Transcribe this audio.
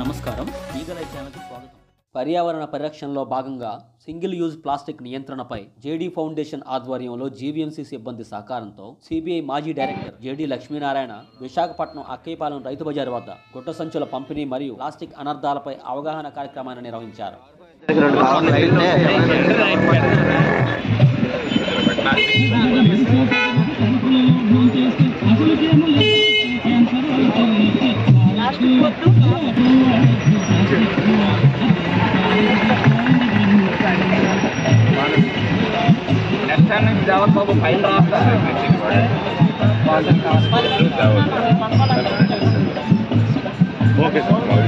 నమస్కారం, ఈగలై ఛానల్కి స్వాగతం. పర్యావరణ పరిరక్షణలో భాగంగా సింగిల్ యూజ్ ప్లాస్టిక్ నియంత్రణపై జేడీ ఫౌండేషన్ ఆధ్వర్యంలో జీవీఎంసీ సిబ్బంది సహకారంతో సిబిఐ మాజీ డైరెక్టర్ జేడీ లక్ష్మీనారాయణ విశాఖపట్నం అక్కయ్యపాలెం రైతు బజార్ వద్ద గుట్ట సంచుల పంపిణీ మరియు ప్లాస్టిక్ అనర్థాలపై అవగాహన కార్యక్రమాన్ని నిర్వహించారు. బాబు ఫైల్ ఓకే ఓకే